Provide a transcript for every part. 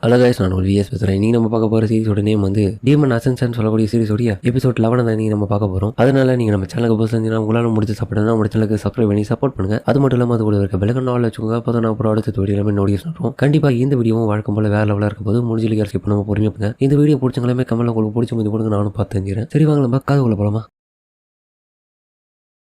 Hello guys, நான் ஒரு vs பேசுகிறேன். நீங்கள் நம்ம பார்க்க போகிற சீரிஸோட நேம் வந்து டீமன் அசென்ஷன் சொல்லக்கூடிய சீரிஸோடைய எபிசோட் 11 தான் நீங்கள் நம்ம பார்க்க போகிறோம். அதனால நீங்கள் நம்ம சேனலுக்கு போய் செஞ்சீங்கன்னா உங்களால் முடிச்சு சாப்பிடுனா நம்ம சேனலுக்கு சப்ஸ்கிரைப் பண்ணி சப்போர்ட் பண்ணுங்கள். அது மட்டும் இல்லாமல் அது கூட இருக்க பெலக்கன் நாள் வச்சுக்கோங்க. அப்போ தான் நான் அப்புறம் அடுத்த வீடியோ எல்லாமே நோட்டீஸ் பண்ணுறோம். கண்டிப்பாக இந்த வீடியோவும் வழக்கம் போல வேறு லெவலாக இருக்கும் போது முடிஞ்சு ஸ்கிப் பண்ணாமல் பொறுமையாக பண்ணுங்க. இந்த வீடியோ பிடிச்சங்களே கமெண்ட்ல உங்களுக்கு பிடிச்ச முடிவு கொடுங்க, நானும் பார்த்து தெரிஞ்சுக்கிறேன். சரி வாங்க நம்ம காதுக்குள்ள போகலாமா?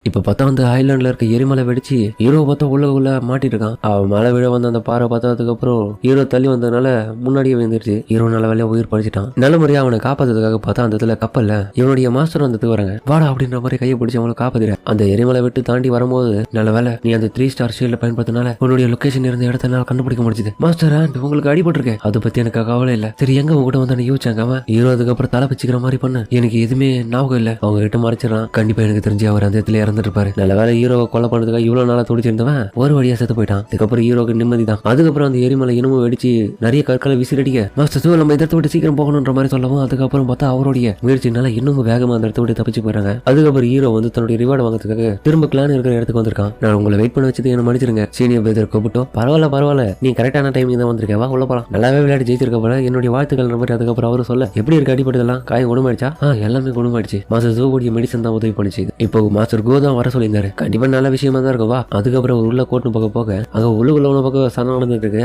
இப்போ பார்த்தா வந்து ஐலாண்டில் இருக்க எரிமலை வெடிச்சு ஹீரோ பார்த்தா உள்ள மாட்டிட்டு இருக்கான். அவன் மழை விழ வந்து அந்த பாறை பார்த்ததுக்கப்புறம் ஹீரோ தள்ளி வந்ததுனால முன்னாடியே வந்துருச்சு. ஹீரோ நல்ல வேலையா உயிர் படிச்சிட்டான். நல்ல முறையாக அவனை காப்பாத்துறதுக்காக பார்த்தா அந்த இடத்துல கப்பல்ல இவனுடைய மாஸ்டர் வந்து வராங்க. வாடா அப்படின்ற மாதிரி கையை பிடிச்சி அவனை காப்பாத்திட அந்த எரிமலை விட்டு தாண்டி வரும்போது நல்ல வேலை நீ அந்த 3 ஸ்டார் ஷீல்ட பயன்படுத்தினால உன்னுடைய லொகேஷன் இருந்த இடத்த என்னால் கண்டுபிடிக்க முடிஞ்சது. மாஸ்டர் உங்களுக்கு அடிபட்டிருக்கேன், அதை பத்தி எனக்கு கவலை இல்லை. சரி எங்க உங்ககிட்ட வந்து யோசிச்சாங்க. அவன் ஹீரோ அதுக்கப்புறம் தலை வச்சுக்கிற மாதிரி பண்ண எனக்கு எதுவுமே ஞாபகம் இல்லை. அவங்க கிட்ட மறைச்சிடறான். கண்டிப்பா எனக்கு தெரிஞ்சு அவர் அந்த இடத்துல இருப்பாரு. நல்ல வேலை ஹீரோவை கொலை பண்ணதுக்காக இவ்வளவு நாளா துடிச்சிருந்தவன் ஒரு வழியா செத்து போயிட்டான். அதுக்கப்புறம் ஹீரோக்கு நிம்மதி தான். அதுக்கப்புறம் அந்த எரிமலை இன்னமும் வெடிச்சு நிறைய கற்களை விசிறடிக்க மாஸ்டர் நம்ம இந்த இடத்த விட்டு சீக்கிரம் போகணுன்ற மாதிரி சொல்லவும் அதுக்கப்புறம் பார்த்தா அவருடைய முயற்சினால இன்னும் வேகமா அந்த இடத்த விட்டு தப்பிச்சு போயிறாங்க. அதுக்கப்புறம் ஹீரோ வந்து தன்னுடைய ரிவார்டு வாங்குறதுக்காக திரும்ப கிளான் இருக்கிற இடத்துக்கு வந்திருக்கான். நான் உங்களை வெயிட் பண்ண வச்சது என்ன மன்னிச்சிருங்க. சீனியர் பிரதர் கூப்பிட்டோம். பரவாயில்ல நீ கரெக்டான டைமிங் தான் வந்திருக்கேன், வா உள்ள போலாம். நல்லாவே விளையாடி ஜெயிச்சிருக்க போல, என்னுடைய வாழ்த்துக்கள் மாதிரி. அதுக்கப்புறம் அவரு சொல்ல எப்படி இருக்கு அடிப்பட்டதெல்லாம், காயம் குணமாயிடுச்சா? எல்லாமே குணமாயிடுச்சு. மாஸ்டர் ஜோவுடைய மெடிசன் தான் உதவி பண்ணிச்சு. இப்போ மாஸ்டர் கோ தான் வர சொல்லியிருந்தாரு. கண்டிப்பா நல்ல விஷயமா தான் இருக்கும், வா. அதுக்கப்புறம் உள்ள கோட்டு போக அங்க உள்ள பக்கம் சண்டை நடந்துட்டு இருக்கு.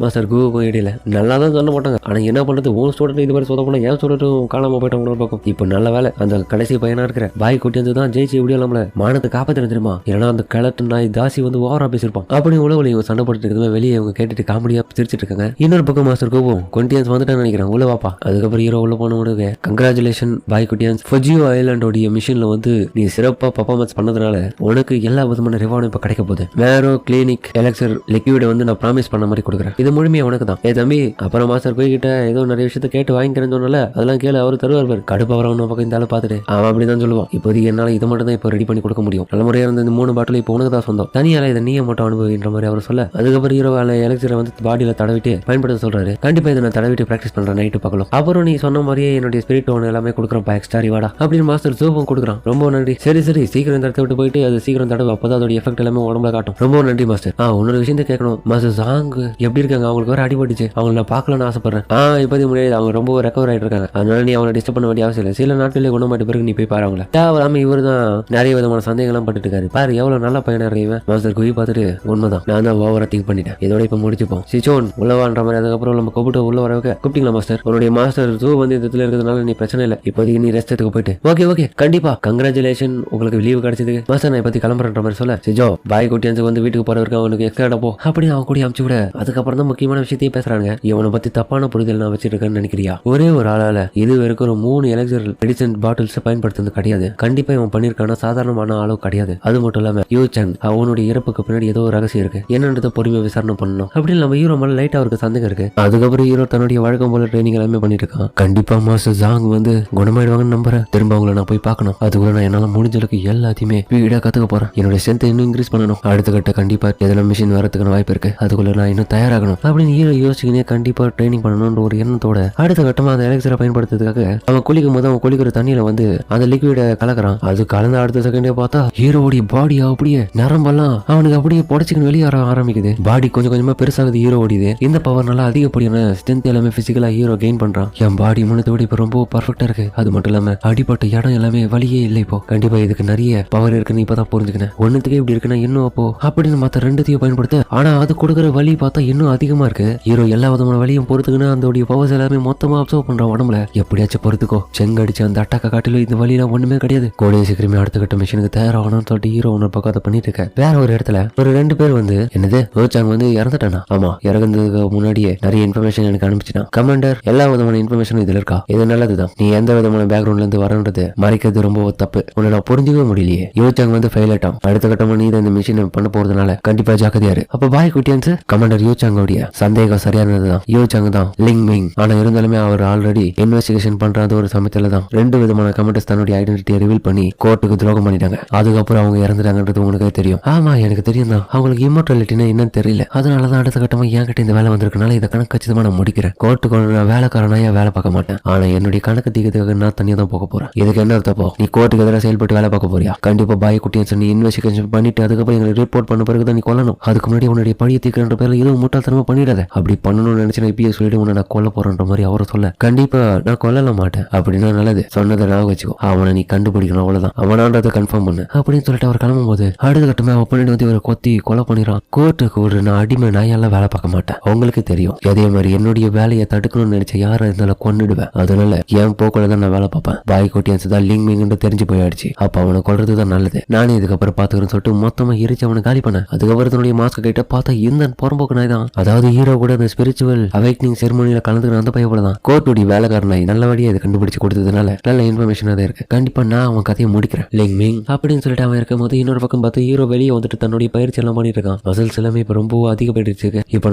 மாஸ்டர் குவுக்கும் இடையில நல்லா தான் சொல்ல மாட்டாங்க. ஆனா என்ன பண்றது, உன் ஸ்டூடெண்ட் இது மாதிரி சொல்ல போனா ஏன் ஸ்டூடெண்ட்டும் காணாம போயிட்டவங்களோட பக்கம். இப்போ நல்ல வேலை அந்த கடைசி பையனா இருக்கிற பாய் குட்டி வந்து தான் ஜெயிச்சு எப்படியோ நம்மள மானத்தை காப்பாற்ற தெரியுமா. ஏன்னா அந்த கிழட்டு நாய் தாசி வந்து ஓவரா பேசிருப்பான். அப்படி உலகில் இவங்க சண்டை போட்டு இருக்கிறது வெளியே இவங்க கேட்டுட்டு காமெடியா சிரிச்சிட்டு இருக்காங்க. இன்னொரு பக்கம் மாஸ்டர் கோவும் கொண்டியன்ஸ் வந்துட்டான்னு நினைக்கிறேன், உள்ள வாப்பா. அதுக்கப்புறம் ஹீரோ உள்ள போன உடனே கங்க்ராச்சுலேஷன் பாய் குட்டியன்ஸ், ஃபுஜியோ ஐலாண்டோடைய மிஷின்ல வந்து நீ சிறப்பா பர்ஃபார்மன்ஸ் பண்ணதுனால உனக்கு எல்லா விதமான ரிவார்டும் இப்ப கிடைக்க போகுது. மேரோ கிளினிக் எலக்சர் லிக்விட் வந்து நான் ப்ராமிஸ் பண்ண மாதிரி கொடுக்குறேன். இது முழுமையா உனக்கு தான். ஏ தம்பி, அப்புறம் மாஸ்டர் போய்கிட்ட ஏதோ நிறைய விஷயத்த கேட்டு வாங்கிக்கிறேன்னு சொன்னால அதெல்லாம் கேளு, அவரு தருவார். கடுப்பு வரவன பக்கம் இந்த பார்த்துட்டு அவன் அப்படிதான் சொல்லுவான். இப்போதைக்கு என்னால இதை மட்டும் தான் இப்போ ரெடி பண்ணி கொடுக்க முடியும். நல்ல முறையா இருந்த இந்த 3 பாட்டில் இப்போ உனக்கு தான் சொந்தம், தனியால இதை நீயே மட்டும் அனுபவின்ற மாதிரி அவர் சொல்ல அதுக்கப்புறம் ஹீரோ எலக்சரை வந்து பாடியில தடவிட்டு பயன்படுத்த சொல்றாரு. கண்டிப்பா இதை நான் தடவிட்டு பிராக்டிஸ் பண்றேன் நைட்டு பார்க்கலாம். அப்புறம் நீ சொன்ன மாதிரியே என்னுடைய ஸ்பிரிட் ஒன்று எல்லாமே கொடுக்குறப்பா, எக்ஸ்ட்ரா ரிவார்டா அப்படின்னு மாஸ்டர் ஜோவும் கொடுக்குறான். ரொம்ப நன்றி. சரி சீக்கிரம் இந்த இடத்த விட்டு போயிட்டு அது சீக்கிரம் தடவை, அப்பதான் அதோட எஃபெக்ட் எல்லாமே உடம்புல காட்டும். ரொம்ப நன்றி மாஸ்டர். இன்னொரு விஷயத்தை கேட்கணும் மாஸ்டர், சாங் எப்படி இருக்காங்க? அவங்களுக்கு வேற அடிபட்டுச்சு, அவங்க நான் பார்க்கலாம்னு ஆசைப்படுறேன். இப்போதைக்கு முன்னாடி அவங்க ரொம்ப ரெக்கவர் ஆயிட்டு இருக்காங்க. அதனால நீ அவங்களை டிஸ்டர்ப் பண்ண வேண்டிய அவசியம் இல்லை. சில நாட்களே குணமாட்ட பிறகு நீ போய் பாரு அவங்கள. தேவையில்லாம இவர் தான் நிறைய விதமான சந்தேகம்லாம் பட்டுட்டு இருக்காரு. பாரு எவ்வளவு நல்ல பையனா இருக்கீங்க. மாஸ்டர் குவி பார்த்துட்டு உண்மைதான், நான் தான் ஓவரா திங்க் பண்ணிட்டேன், இதோட இப்ப முடிச்சுப்போம். சிச்சோன் உள்ளவான்ற மாதிரி. அதுக்கப்புறம் நம்ம கூப்பிட்டு உள்ள வர கூப்பிட்டீங்களா மாஸ்டர்? உன்னுடைய மாஸ்டர் ஜூ வந்து இந்த இடத்துல இருக்கிறதுனால நீ பிரச்சனை இல்லை, இப்போதைக்கு நீ ரெஸ்ட் எடுத்துக்க போயிட்டு. ஓகே கண்டிப்பா கங்க்ராச்சுலேஷன், உங்களுக்கு லீவு கிடைச்சது மாஸ்டர். நான் பத்தி கிளம்புறன்ற மாதிரி சொல்ல சிஜோ பாய் குட்டியான்ஸுக்கு வந்து வீட்டுக்கு போறவருக்கு அவனுக்கு எக்ஸ்ட்ரா போ அப்படின்னு அவன் கூட அமுச்சு விட அதுக்கப்புறம் தான் முக்கியமான விஷயத்தையே பேசுறாங்க. இவனை பத்தி தப்பான புரிதல் நான் வச்சிருக்கேன்னு நினைக்கிறியா? ஒரே ஒரு ஆளால இது வரைக்கும் ஒரு 3 எலக்சர் மெடிசன் பாட்டில்ஸ் பயன்படுத்துறது கிடையாது. கண்டிப்பா இவன் பண்ணிருக்கான சாதாரணமான அளவு கிடையாது. அது மட்டும் இல்லாம யூச்சன் அவனுடைய இறப்புக்கு பின்னாடி ஏதோ ஒரு ரகசியம் இருக்கு, என்னன்றத பொறுமையா விசாரணை பண்ணணும் அப்படின்னு நம்ம ஹீரோ மேல லைட்டா அவருக்கு சந்தேகம் இருக்கு. அதுக்கப்புறம் ஹீரோ தன்னுடைய வழக்கம் போல ட்ரைனிங் எல்லாமே பண்ணிட்டு இருக்கான். கண்டிப்பா மாஸ்டர் ஜாங் வந்து குணமாயிடுவாங்கன்னு நம்புறேன். திரும்ப அவங்களை நான் போய் பார்க்கணும். அதுக்குள்ள நான் என்னால முடிஞ்சளவுக்கு எல்லாத்தையுமே வீடா கத்துக்க போறேன். என்னுடைய ஸ்ட்ரென்த் இன்னும் இன்க்ரீஸ் பண்ணணும். அடுத்த கட்ட கண்டிப்பா எதெல்லாம் மிஷின் வரதுக்கான வாய்ப்பு இருக்கு, அதுக்குள்ள நான் இன்னும் தயாராகணும் அப்படின்னு ஹீரோ யோசிச்சுக்கினே கண்டிப்பா ட்ரைனிங் பண்ணணும்ன்ற ஒரு எண்ணத்தோட அடுத்த கட்டமா அந்த எலக்சரை பயன்படுத்துறதுக்காக அவன் குளிக்கும் போது அவன் குளிக்கிற தண்ணியில வந்து அந்த லிக்விட கலக்குறான். அது கலந்த அடுத்த செகண்டே பார்த்தா ஹீரோடைய பாடி அப்படியே நரம்பெல்லாம் அவனுக்கு அப்படியே புடச்சிக்கின்னு வெளியே ஆரம்பிக்குது. பாடி கொஞ்சம் கொஞ்சமா பெருசாகுது ஹீரோடைய. இந்த பவர் நல்லா அதிகப்படியான ஸ்ட்ரென்த் எல்லாமே பிசிக்கலா ஹீரோ கெயின் பண்றான். என் பாடி முன்னத்தை விட இப்ப ரொம்ப பர்ஃபெக்டா இருக்கு. அது மட்டும் இல்லாம அடிப்பட்ட இடம் எல்லாமே வழியே இல்லை. இப்போ கண்டிப்பா இதுக்கு நிறைய பவர் இருக்குன்னு இப்பதான் புரிஞ்சுக்கினேன். ஒன்னுத்துக்கே இப்படி இருக்குன்னா இன்னும் அப்போ அப்படின்னு மத்த 2த்தையும் பயன்படுத்த ஆனா அது கொடுக்குற வலி பார்த்தா இன்னும் அதிகமா இருக்கு. ஹீரோ எல்லா விதமான வலியும் பொறுத்துக்குன்னு அந்த பவர்ஸ் எல்லாமே மொத்தமா அப்சர்வ் பண்றான் உடம்புல. எப்படியாச்சும் பொறுத்துக்கோ, செங்கடிச்சு அந்த அட்டாக்க காட்டிலும் இந்த வலியெல்லாம் ஒண்ணுமே கிடையாது. கோடிய சீக்கிரமே அடுத்த கட்ட மிஷினுக்கு தயாராகணும்னு சொல்லிட்டு ஹீரோ ஒன்று பக்கம் அதை பண்ணிட்டு இருக்க. வேற ஒரு இடத்துல ஒரு 2 பேர் வந்து என்னது ரோச்சாங் வந்து இறந்துட்டானா? ஆமா, இறந்ததுக்கு முன்னாடியே நிறைய இன்ஃபர்மேஷன் எனக்கு அனுப்பிச்சிட்டான். கமாண்டர் எல்லா விதமான இன்ஃபர்மேஷனும் இதுல இருக்கா, இது நல்லதுதான். நீ எந்த விதமான பேக்ரவுண்ட்ல இருந்து வரன்றது மறைக்கிறது ரொம்ப தப்பு. உன்னை நான் புரிஞ்சுக்கவே முடியலையே. யோச்சாங் வந்து ஃபெயில் ஆயிட்டான். அடுத்த கட்டமா நீ இந்த மிஷினை பண்ண போறதுனால கண்டிப்பா ஜாக்கிரதையாரு. அப்ப பாய் குட்டியான்ஸ் கமாண்டர் யோச்சாங்கோடைய சந்தேகம் சரியானதுதான். யோச்சாங் தான் லிங் மிங். ஆனா இருந்தாலுமே அவர் ஆல்ரெடி இன்வெஸ்டிகேஷன் பண்றாத ஒரு சமயத்துல தான் 2 விதமான கமாண்டர்ஸ் தன்னுடைய ஐடென்டிட்டியை ரிவீல் பண்ணி கோர்ட்டுக்கு துரோகம் பண்ணிட்டாங்க. அதுக்கப்புறம் அவங்க இறந்துட்டாங்கன்றது உங்களுக்கே தெரியும். ஆமா எனக்கு தெரியும் தான். அவங்களுக்கு இம்மோர்டாலிட்டினா என்னன்னு தெரியல. அதனாலதான் அடுத்த கட்டமா என்கிட்ட இந்த வேலை வந்திருக்கனால இதை கணக்கு கச்சிதமா நான் முடிக்கிறேன். கோர்ட்டுக்கு நான் வேலைக்காரனா வேலை பார்க்க மாட்டேன். ஆனா என்னுடைய கணக்கு தீக்கிறதுக்காக நான் தனியா தான் போக போறேன். இதுக்கு என்ன அர்த்தப்போ, நீ கோர்ட்டுக்கு எதிராக செயல்பட்டு வேலை பார்க்க போறியா? கண்டிப்பா பாய் குட்டியன்ஸ் நீ இன்வெஸ்டிகேஷன் பண்ணிட்டு அதுக்கப்புறம் எங்களுக்கு ரிப்போர்ட் பண்ண பிறகுதான் நீ கொல்லணும். அதுக்கு முன்னாடி உன்னுடைய பழிய தீக்கிற பேர்ல எதுவும் முட்டாள்தனமா பண்ணிடாத. அப்படி பண்ணணும்னு நினைச்சு இப்பயே சொல்லிட்டு உன்னை நான் கொல்ல போறேன்ற மாதிரி அவரை சொல்ல, கண்டிப்பா நான் கொல்லல மாட்டேன் அப்படின்னா நல்லது, சொன்னதை நான் வச்சுக்கோ, அவனை நீ கண்டுபிடிக்கணும் அவ்வளவுதான், அவனான்றதை கன்ஃபார்ம் பண்ணு அப்படின்னு சொல்லிட்டு அவர் கிளம்பும் போது அடுத்த கட்டமே அவன் பண்ணிட்டு வந்து இவரை கொத்தி கொலை பண்ணிடுறான். கோர்ட்டுக்கு ஒரு நான் அடிமை நாயெல்லாம் வேலை பார்க்க மாட்டேன், உங்களுக்கு தெரியும். அதே மாதிரி என்னுடைய வேலையை தடுக்கணும்னு நினைச்ச யாரை இருந்தாலும் கொன்னுடுவேன். அதனால என் போக்குல தான் நான் வேலை பார்ப்பேன். பாய் குட்டியன்ஸ் தான் லிங் மிங்னு தெரிஞ்சு போயிடுச்சு. அப்ப அவனை கொல்றதுதான் நல்லது, நானே இதுக்கப்புறம் பாத்துக்கிறேன்னு சொல்லிட்டு மொத்தமா எரிச்சு அவனை காலி பண்ண. அதுக்கப்புறம் தன்னுடைய மாஸ்க் கிட்ட பார்த்தா இந்த புறம்போக்கு நாய் தான், அதாவது ஹீரோ கூட அந்த ஸ்பிரிச்சுவல் அவைக்னிங் செரிமோனியில கலந்துக்கிற அந்த பையன் தான் கோர்ட்டுடைய வேலைக்காரனாய் நல்லபடியா இதை கண்டுபிடிச்சு கொடுத்ததுனால நல்ல இன்ஃபர்மேஷனா தான் இருக்கு. கண்டிப்பா நான் அவன் கதையை முடிக்கிறேன் லிங் மிங் அப்படின்னு சொல்லிட்டு அவன் இருக்கும் போது இன்னொரு பக்கம் பார்த்து ஹீரோ வெளியே வந்துட்டு தன்னுடைய பயிற்சி எல்லாம் பண்ணிட்டு இருக்கான். மசில்ஸ் எல்லாமே இப்ப ரொம்ப அதிகப்பட்டு இருக்கு. இப்ப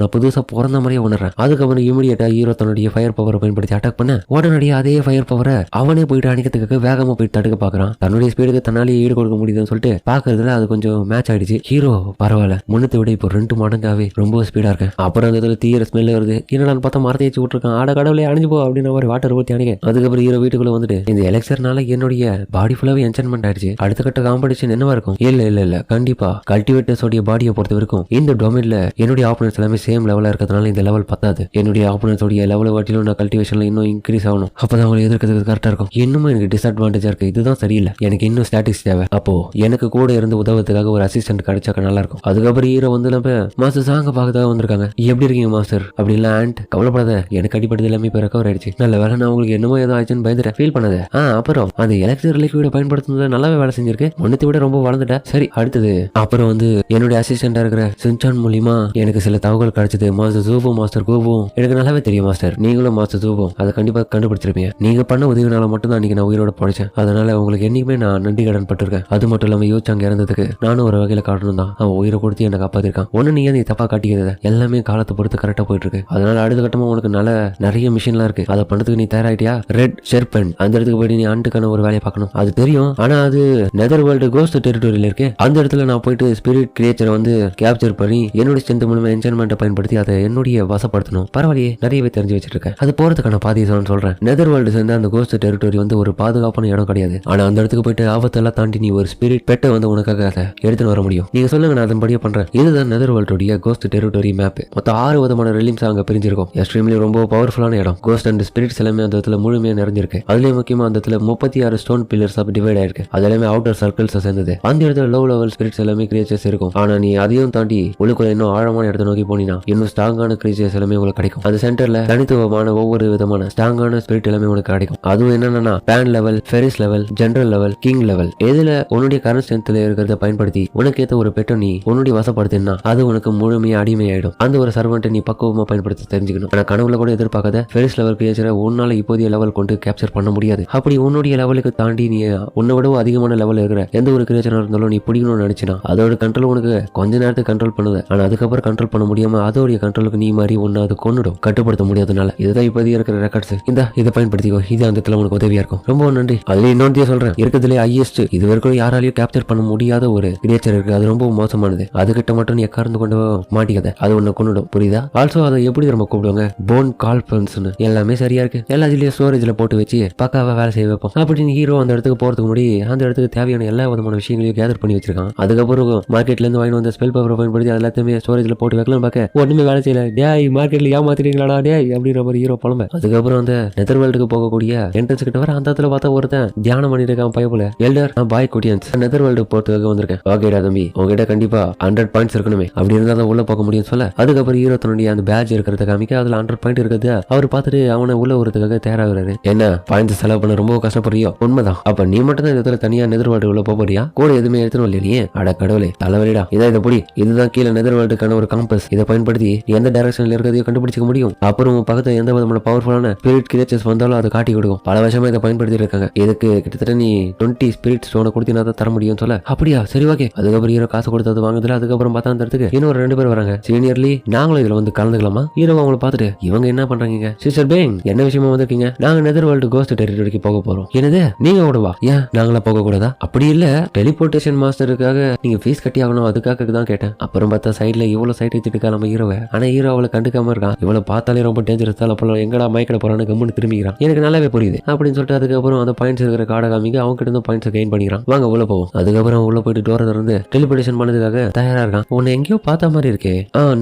நான் புதுசா பிறந்த மாதிரியே உணர்றேன். அதுக்கப்புறம் இமீடியட்டா ஹீரோ தன்னுடைய ஃபயர் பவரை பயன்படுத்தி அட்டாக் பண்ண உடனடியே அதே ஃபயர் பவரை அவனே போயிட்டு அணிக்கிறதுக்கு வேகமா போயிட்டு தடுக்க பாக்குறான். தன்னுடைய ஸ்பீடுக்கு தன்னாலேயே ஈடு கொடுக்க முடியுதுன்னு சொல்லிட்டு பாக்குறதுல அது கொஞ்சம் மேட்ச் ஆயிடுச்சு. ஹீரோ பரவாயில்ல, முன்னத்தை விட இப்போ 2 மடங்காவே ரொம்ப ஸ்பீடா இருக்கேன். அப்புறம் அந்த இடத்துல தீர ஸ்மெல் வருது. என்னடான்னு பார்த்தா மரத்தை வச்சு விட்டுருக்கான். ஆட கடவுளே அணிஞ்சு போ அப்படின்னு ஒரு வாட்டர் ஊற்றி அணிக்க. அதுக்கப்புறம் ஹீரோ வீட்டுக்குள்ள வந்துட்டு இந்த எலெக்சர்னால என்னுடைய பாடி ஃபுல்லாவே என்சன்மெண்ட் ஆயிடுச்சு. அடுத்த கட்ட காம்படிஷன் என்னவா இருக்கும்? இல்ல கண்டிப்பா கல்டிவேட்டர்ஸோட பாடியை பொறுத்த வரைக்கும் இந்த டொமைன்ல என்னுடைய ஆப்போனன்ட்ஸ் எல்லாமே சேம் லெவலா இருக்கிறதுனால இந்த லெவல் பத்தாது. என்னுடைய ஆப்போனன்ட்ஸோட லெவல் வாட்டிலும் நான் கல்டிவேஷன்ல இன்னும் இன்க்ரீஸ் ஆகணும். அப்பதான் அவங்களை எதிர்க்கிறதுக்கு கரெக்டா இருக்கும். இன்னும் எனக்கு டிஸ்அட்வான்டேஜா இருக்கு. இதுதான் சரியில்லை. எனக்கு இன்னும் ஸ்டாட்டிக்ஸ் தேவை. அப்போ எனக்கு கூட இருந்து உதவுறதுக்காக ஒரு அசிஸ்டன்ட் கிடைச்சாக்க நல்லா இருக்கும். அதுக்கப்புறம் ஹீரோ வந்து நம்ம மாஸ்டர் சாங்க பார்க்கறதுக்காக வந்திருக்காங்க. எப்படி இருக்கீங்க மாஸ்டர் அப்படின்லாம் ஆண்ட் கவலைப்படாத, எனக்கு அடிப்பட்டது எல்லாமே இப்போ ரெக்கவர் ஆயிடுச்சு. நல்ல வேலை, நான் உங்களுக்கு என்னமோ ஏதோ ஆச்சுன்னு பயந்துட்டேன், ஃபீல் பண்ணாத. அப்புறம் அந்த எலக்ட்ரிக் லிக்விட பயன்படுத்துறது நல்லாவே வேலை செஞ்சிருக்கு. முன்னத்தை விட ரொம்ப வளர்ந்துட்டேன். சரி அடுத்தது அப்புறம் வந்து என்னுடைய அசிஸ்டண்டா இருக்கிற சின்சான் மூலியமா எனக்கு சில தகவல் கிடைச்சது. மாஸ்டர் ஜூபோ மாஸ்டர் கோபும் எனக்கு நல்லாவே தெரியும் மாஸ்டர். நீங்களும் மாஸ்டர் ஜூபோ அதை கண்டிப்பா கண்டுபிடிச்சிருப்பீங்க. நீங்க பண்ண உதவினால மட்டும் தான் நான் உயிரோட படைச்சேன். அதனால உங்களுக்கு என்னைக்குமே நான் நன்றி கடன் பட்டிருக்கேன். அது மட்டும் இல்லாம யோசிச்சாங்க இறந்ததுக்கு நானும் ஒரு வகையில காட்டணும் தான். அவன் உயிரை கொடுத்து என்ன காப்பாத்திருக்கான். ஒண்ணு நீ தப்பா காட்டிக்கிறத எல்லாமே காலத்தை பொறுத்து கரெக்டா போயிட்டு இருக்கு. அதனால அடுத்த கட்டமா உனக்கு நல்ல நிறைய மிஷின்லாம் இருக்கு. அதை பண்றதுக்கு நீ தயாராயிட்டியா? ரெட் ஷெர்பன் அந்த இடத்துக்கு போயிட்டு நீ ஆண்டுக்கான ஒரு வேலையை பார்க்கணும். அது தெரியும், ஆனா அது நெதர் வேர்ல்டு கோஸ்ட் டெரிட்டோரியில இருக்கு. அந்த இடத்துல நான் போயிட்டு ஸ்பிரிட் கிரியேச்சரை வந்து கேப்சர் பண்ணி என்னோட ஸ்ட்ரென்த் மூலமா என்ஜாய்மெண்ட்டை பயன்படுத்தி அதை என்னுடைய வசப்படுத்தணும். பரவாயில்லையே, நிறையவே தெரிஞ்சு வச்சிருக்கேன். அது போறதுக்கான பாதையை சொல்றேன். நெதர் வேர்ல்டு சேர்ந்த அந்த கோஸ்ட் டெரிட்டோரி வந்து ஒரு பாதுகாப்பான இடம் கிடையாது. ஆனா அந்த இடத்துக்கு போயிட்டு ஆபத்தெல்லாம் தாண்டி நீ ஒரு ஸ்பிரிட் பெட்டை வந்து உனக்காக அதை எடுத்துன்னு வர முடியும். நீங்க சொல்லுங்க, நான் அதன்படியே பண்றேன். இதுதான் நெதர் வேர்ல்டுடைய கோஸ்ட் டெரிட்டோரி மேப். மொத்தம் 6 விதமான ரெலிம்ஸ் அங்க பிரிஞ்சிருக்கும். எக்ஸ்ட்ரீம்லி ரொம்ப பவர்ஃபுல்லான இடம். கோஸ்ட் அண்ட் ஸ்பிரிட்ஸ் எல்லாமே அந்த இடத்துல முழுமையா நிறைஞ்சிருக்கு. அதுலயே முக்கியமா அந்த இடத்துல 36 ஸ்டோன் பில்லர்ஸ் டிவைட் ஆயிருக்கு. அது எல்லாமே அவுட்டர் சர்க்கிள்ஸ் சேர்ந்தது. அந்த இடத்துல லோ லெவல் ஸ்பிரிட்ஸ் எல்லாமே கிரியேச்சர்ஸ் இருக்கும். ஆனா நீ அதையும் தாண்டி உள்ளுக்குள்ள இன்னும் ஆழமான இடத்தை நோக்கி போனீங்கன்னா இன்னும் ஸ்ட்ராங்கான கிரியேச்சர்ஸ் எல்லாமே உங்களுக்கு கிடைக்கும். அந்த சென்டர்ல தனித்துவமான ஒவ்வொரு விதமான ஸ்ட்ராங்கான ஸ்பிரிட் எல்லாமே உங்களுக்கு கிடைக்கும். அதுவும் என்னன்னா பேன் லெவல், ஃபெரிஸ் level, general level, king level. எதுல உன்னுடைய கரண்ட் ஸ்ட்ரென்த்ல இருக்கிறத பயன்படுத்தி உனக்கு ஏத்த ஒரு பெட்டை நீ உன்னுடைய வசப்படுத்தினா அது உனக்கு முழுமையா அடிமையாயிடும். அந்த ஒரு சர்வெண்ட்டை நீ பக்குவமா பயன்படுத்த தெரிஞ்சுக்கணும். ஆனா கனவுல கூட எதிர்பார்க்காத ஃபெரிஸ் லெவல் கிரியேச்சரை உன்னால இப்போதைய லெவல் கொண்டு கேப்சர் பண்ண முடியாது. அப்படி உன்னுடைய லெவலுக்கு தாண்டி நீ உன்னை விட அதிகமான லெவல் இருக்கிற எந்த ஒரு கிரியேச்சரா இருந்தாலும் நீ பிடிக்கணும்னு நினைச்சினா அதோட கண்ட்ரோல் உனக்கு கொஞ்ச நேரத்துக்கு கண்ட்ரோல் பண்ணுது. ஆனா அதுக்கப்புறம் கண்ட்ரோல் பண்ண முடியாம அதோடைய கண்ட்ரோலுக்கு நீ மாதிரி ஒன்னு அது கொண்டுடும், கட்டுப்படுத்த முடியாதனால. இதுதான் இப்போதைய இருக்கிற ரெக்கார்ட்ஸ். இதை பயன்படுத்திக்கோ. இது அந்த இடத்துல உனக்கு உதவியா இருக்கும். ரொம்ப நன்றி. அதுல இன்னொன்று சொல்றேன், இருக்கிறதுலே ஹையஸ்ட் இது வரைக்கும் யாராலையும் கேப்சர் பண்ண முடியாத ஒரு கிரியேச்சர் இருக்கு. அது ரொம்ப மோசமானது. அதுகிட்ட மட்டும் நீ எக்கார்ந்து கொண்டு மாட்டிக்காத, அது உன்னை கொண்டுடும். புரியுதா? ஆல்சோ அதை எப்படி நம்ம கூப்பிடுவாங்க? போன் கால்பன்ஸ். எல்லாமே சரியா இருக்கு. எல்லாத்துலயும் ஸ்டோரேஜ்ல போட்டு வச்சு பக்காவா வேலை செய்ய வைப்போம். அப்படின்னு ஹீரோ அந்த இடத்துக்கு போறதுக்கு முன்னாடி அந்த இடத்துக்கு தேவையான எல்லா விதமான விஷயங்களையும் கேதர் பண்ணி வச்சிருக்கான். அதுக்கப்புறம் மார்க்கெட்ல இருந்து வாங்கி வந்த ஸ்பெல் பவரை பயன்படுத்தி எல்லாத்தையுமே ஸ்டோரேஜ்ல போட்டு வைக்கலாம். பார்க்க ஒண்ணுமே வேலை செய்யல. டேய் மார்க்கெட்ல ஏமாத்திட்டீங்களாடா டேய் அப்படின்ற மாதிரி ஹீரோ புலம்ப. அதுக்கப்புறம் அந்த நெதர் வேர்ல்டுக்கு போகக்கூடிய என்ட்ரன்ஸ் கிட்ட வர அந்த இடத்துல பார்த்தா ஒருத்தன் தியானம் பண்ணிட்டு இருக்கான். பயப்புல எல்டர் பாய் குட்டியன்ஸ் நெதர் வேர்ல்டு போறதுக்காக வந்திருக்கேன். ஓகேடா தம்பி, உங்ககிட்ட கண்டிப்பா 100 பாயிண்ட்ஸ் இருக்கணுமே, அப்படி இருந்தா தான் உள்ள போக முடியும் சொல்ல. அதுக்கப்புறம் ஹீரோ தன்னுடைய அந்த பேட்ச் இருக்கிறத காமிக்க அதுல 100 பாயிண்ட் இருக்குது. அவர் பார்த்துட்டு அவனை உள்ள வரதுக்காக தயாராகிறாரு. என்ன பாயிண்ட்ஸ் செலவு பண்ண ரொம்ப கஷ்டப்படுறியோ? உண்மைதான். அப்ப நீ மட்டும் தான் இந்த இடத்துல தனியா நெதர் வேர்ல்டு உள்ள போறியா? கூட எதுவுமே எடுத்துன்னு வரல நீ? அட கடவுளே, தலைவலிடா. இதை புடி. இதுதான் கீழே நெதர் வேர்ல்டுக்கான ஒரு காம்பஸ். இதை பயன்படுத்தி நீ எந்த டைரக்ஷன்ல இருக்கிறதையும் கண்டுபிடிச்சிக்க முடியும். அப்புறம் பக்கத்துல எந்த விதமான பவர்ஃபுல்லான ஸ்பிரிட் கிரியேச்சர்ஸ் வந்தாலும் அதை காட்டி கொடுக்கும். பல வருஷமா இதை பயன்படுத்தி இருக்காங்க. இதுக்கு கிட்டத்தட்ட நீ 20 ஸ்பிரிட் ஸ்டோனை கொடுத்தினா தான் தர முடியும் சொல்ல. அப்படியா, சரி ஓகே. அதுக்கப்புறம் ஹீரோ காசு கொடுத்தது வாங்குதுல. அதுக்கப்புறம் பார்த்தா அந்த இடத்துக்கு இன்னொரு 2 பேர் வராங்க. சீனியர்லி நாங்களும் இதுல வந்து கலந்துக்கலாமா? ஹீரோ அவங்களை பார்த்துட்டு இவங்க என்ன பண்றாங்க? சிஸ்டர் பேங், என்ன விஷயமா வந்திருக்கீங்க? நாங்க நெதர் வேர்ல்டு கோஸ்ட் டெரிட்டரிக்கு போக போறோம். என்னது, நீங்க ஓடுவா? ஏன் நாங்களா போக கூடாதா? அப்படி இல்ல, டெலிபோர்டேஷன் மாஸ்டருக்காக நீங்க ஃபீஸ் கட்டி ஆகணும், அதுக்காக தான் கேட்டேன். அப்புறம் பார்த்தா சைட்ல இவ்வளவு சைட் வச்சுட்டு நம்ம ஹீரோவை. ஆனா ஹீரோ அவளை கண்டுக்காம இருக்கான். இவ்வளவு பார்த்தாலே ரொம்ப டேஞ்சரஸ் தான். அப்போ எங்கடா மைக்கட போறான்னு கம்முன்னு திரும்பிக்கிறான். எனக்கு நல்லாவே புரியுது அப்படின்னு சொல்லிட்டு அதுக்கப்புறம் அந்த பாயிண்ட்ஸ் இருக்கிற கார்டை காமிக்க அவங்க கிட்ட இருந்து பாயிண்ட்ஸ் கெயின் பண்ணிக்கிறான். வாங்க உள்ள போவோம். அதுக்கப்புறம் உள்ள போயிட்டு டோரை திறந்து டெலிபோர்டேஷன் பண்ணதுக்காக தயாரா இருக்கான். உன்னை எங்கேயோ பார்த்த மாதிரி இருக்கே.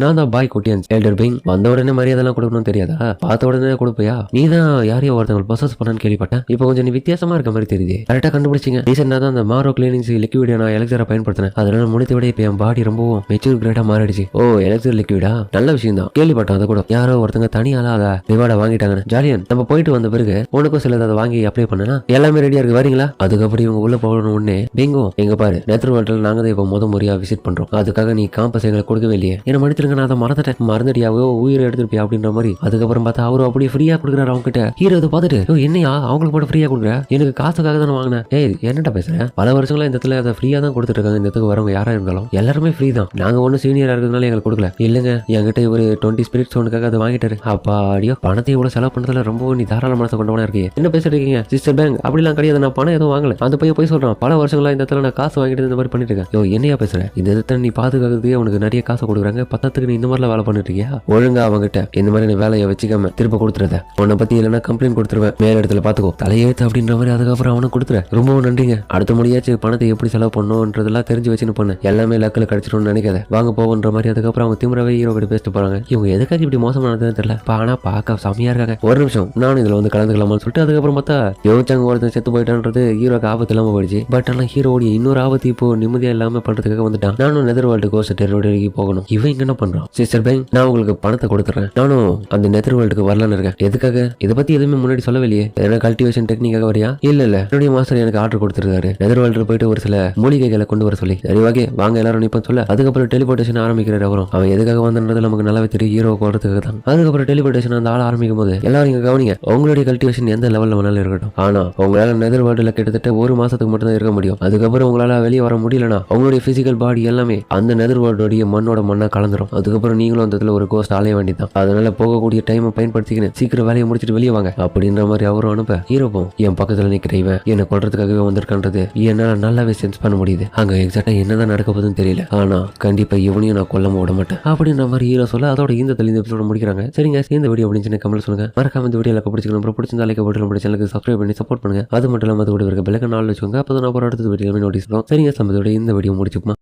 நான் தான் பாய் குட்டியன்ஸ் எல்டர் பிங். வந்த உடனே மரியாதை எல்லாம் கொடுக்கணும்னு தெரியாதா? பார்த்த உடனே கொடுப்பியா? நீ தான் யாரையோ ஒருத்தவங்க பொசஸ் பண்ணான்னு கேள்விப்பட்டேன். இப்போ கொஞ்சம் நீ வித்தியாசமா இருக்க மாதிரி தெரியுது. கரெக்டா கண்டுபிடிச்சிங்க. ரீசெண்டா தான் அந்த மாரோ கிளீனிங்ஸ் லிக்விட் நான் எலக்சரை பயன்படுத்தினேன். அதனால முடித்த விட இப்போ என் பாடி ரொம்பவும் மெச்சூர் கிரேடா மாறிடுச்சு. ஓ எலக்சர் லிக்விடா? நல்ல விஷயம் தான். கேள்விப்பட்டேன். அதை கூட யாரோ ஒருத்தங்க தனியால அதை ரிவார்டா வாங்கிட்டாங்க. ஜாலியன் நம்ம போயிட்டு வந்த பிறகு உனக்கும் சிலது அதை வாங்கி அப்ளை பண்ணனா எல்லாமே ரெடியா இருக்கு. வரீங்களா? அதுக்கப்புறம் இவங்க உள்ள போகணும். உடனே பிங்கோ எங்க பாரு நேற்று வாழ்க்கையில் நாங்க தான் இப்போ முறையா விசிட் பண்றோம். அதுக்காக நீ காம்பஸ் எங்களுக்கு கொடுக்கவே இல்லையே. என்ன மன்னிச்சிருங்க, நான் அதை மறந்துட்டேன். மறந்துட்டியாவோ உயிரை எடுத்துருப்பியா அப்படின்ற மாதிரி. அதுக்கப்புறம் பார்த்தா அவரும் அப்படியே ஃப்ரீயா கொடுக்குறாரு அவங்க கிட்ட. ஹீரோ இதை பார்த்துட்டு என்னையா அவங்களுக்கு போட்டு ஃப்ரீயா கொடுக்குற? எனக்கு காசுக்காக தான் வாங்கினேன். ஏய் என்னடா பேசுறேன்? பல வருஷங்களா இந்த இடத்துல அதை ஃப்ரீயா தான் கொடுத்துட்டு இருக்காங்க. இந்த இடத்துக்கு வரவங்க யாரா இருந்தாலும் எல்லாருமே ஃப்ரீ தான். நாங்க ஒன்னும் சீனியரா இருக்கிறதுனால எங்களுக்கு கொடுக்கல. இல்லங்க என்கிட்ட ஒரு 20 ஸ்பிரிட்ஸ் ஒன்றுக்காக அதை வாங்கிட்டாரு. அப்பா அடியோ பணத்தை இவ்வளவு செலவு பண்ணதுல ரொம்ப நீ தாராள மனசை கொண்டவனா இருக்கீங்க. என்ன பேசிட்டு இருக்கீங்க சிஸ்டர் பேங்க்? அப்படிலாம் கிடையாது. நான் பணம் எதுவும் வாங்கல. அந்த பையன் போய் சொல்றான். பல வருஷங்களா இந்த இடத்துல நான் காசு வாங்கிட்டு இந்த மாதிரி பண்ணிட்டு இருக்கேன். யோ என்னையா பேசுற? இந்த இடத்துல நீ பாதுகாக்கிறதுக்கே உனக்கு நிறைய காசு கொடுக்குறாங்க. பத்தத்துக்கு நீ இந்த மாதிரிலாம் வேலை பண்ணிட்டு இருக்கியா? ஒழுங்கா அவங்ககிட்ட இந்த மாதிரி நீ வேலையை வச்சுக்காம திரும்ப கொடுத்துருத. உன்னை பத்தி இல்லைன்னா கம்ப்ளைண்ட் கொடுத்துருவேன். மேல இடத்துல பாத்துக்கோ தலையெழுத்து அப்படின்ற மாதிரி. அதுக்கப்புறம் அவனை கொடுத்துரு. ரொம்பவும் நன்றிங்க. அடுத்த முடியாச்சு பணத்தை எப்படி செலவு பண்ணணும்ன்றதெல்லாம் தெரிஞ்சு வச்சுன்னு பண்ணு. எல்லாமே லக்கில் கிடைச்சிடும்னு நினைக்காத. வாங்க போகன்ற மாதிரி. அதுக்கப்புறம் அவங்க திமுறவே ஹீரோ கிட்ட பேசிட்டு போறாங்க. இவங்க எதுக்காக இப்படி மோசமானதுன்னு தெரியல. ஆனா பார்க்க செமையா இருக்காங்க. ஒரு நிமிஷம் நானும் இதுல வந்து கலந்துக்கலாமான்னு சொல்லிட்டு அதுக்கப்புறம் பார்த்தா யோசிச்சாங்க ஒருத்தன் செத்து போயிட்டான்றது ஹீரோக்கு ஆபத்து இல்லாம போயிடுச்சு. பட் ஆனா ஹீரோடைய இன்னொரு ஆபத்து இப்போ நிம்மதியா இல்லாம பண்றதுக்காக வந்துட்டான். நானும் நெதர் வேர்ல்டு கோஸ்ட் டெரோடரிக்கு போகணும். இவன் இங்க என்ன பண்றான்? சிஸ்டர் பேங்க் நான் உங்களுக்கு பணத்தை கொடுத்துறேன். நானும் அந்த நெதர் வேர்ல்டுக்கு வரலான்னு இருக்கேன். எதுக்காக? இதை பத்தி எதுவுமே முன்னாடி சொல்லவே இல்லையே. ஏன்னா கல்டிவேஷன் டெக்னிக்காக வரியா? இல்ல என்னுடைய மாஸ்டர் எனக்கு ஆர்டர் கொடுத்துருக்காரு. நெதர் வேர்ல்டு போயிட்டு ஒரு சில மூலிகைகளை கொண்டு வர சொல்லி. சரி ஓகே வாங்க எல்லாரும் நிப்ப சொல்ல. அதுக்கப்புறம் டெலிபோர்டேஷன் ஆரம்பிக்கிறார். அவன் எதுக்காக வந்தது நமக்கு நல்லாவே தெரியும். ஹீரோ போறதுக்காக தான். அதுக்கப்புறம் டெலிபோர்டேஷன் அந்த ஆள் ஆரம்பிக்கும் போது எல்லாரும் இங்க கவனிங்க. உங்களுடைய கல்டிவேஷன் எந்த லெவல்ல வேணாலும் இருக்கட்டும். ஆனா உங்களால நெதர் வேர்ல்டுல கிட்டத்தட்ட ஒரு மாசத்துக்கு மட்டும் தான் இருக்க முடியும். அதுக்கப்புறம் உங்களால வெளியே வர முடியலனா உங்களுடைய பிசிக்கல் பாடி எல்லாமே அந்த நெதர் வேர்ல்டோடைய மண்ணோட மண்ணா கலந்துரும். அதுக்கப்புறம் நீங்களும் அந்த இடத்துல ஒரு கோஸ்ட் ஆலைய வேண்டியதான். அதனால போகக்கூடிய டைமை பயன்படுத்திக்கின்னு சீக்கிரம் வேலையை முடிச்சுட்டு வெளியே வாங்க அப்படின்ற மாதிரி அவரும் அனுப்ப ஹீரோவும் என் பக்கத்துல நிக்கிற இவன் என்னை கொல்றதுக்காகவே வந்திருக்கான்றது என்னால நல்லாவே சென்ஸ் பண்ண முடியுது. அங்க எக்ஸாக்டா என்னதான் நடக்க போகுதுன்னு தெரியல. ஆனா கண்டிப்பா இவனையும் நான் கொல்லாம விட மாட்டேன் அப்படின்ற மாதிரி ஹீரோ சொல்ல அதோட இந்த எபிசோட முடிக்கிறாங்க. சரிங்க இந்த வீடியோ அப்படின்னு கமெண்ட் சொல்லுங்க. மறக்காம இந்த வீடியோ பிடிச்சிக்கணும். பிடிச்சிருந்தா லைக் போட்டு நம்ம சேனலுக்கு சப்ஸ்கிரைப் பண்ணி சப்போர்ட் பண்ணுங்க. அது மட்டும் இல்லாம அது கூட இருக்க பெல்லைக்கான ஆள் வச்சுக்கோங்க. அப்போ நான் அடுத்த வீடியோ நோட்டீஸ் பண்ணுவோம். சரிங்க இந்த வீடியோ முடிச்சுப்போம்.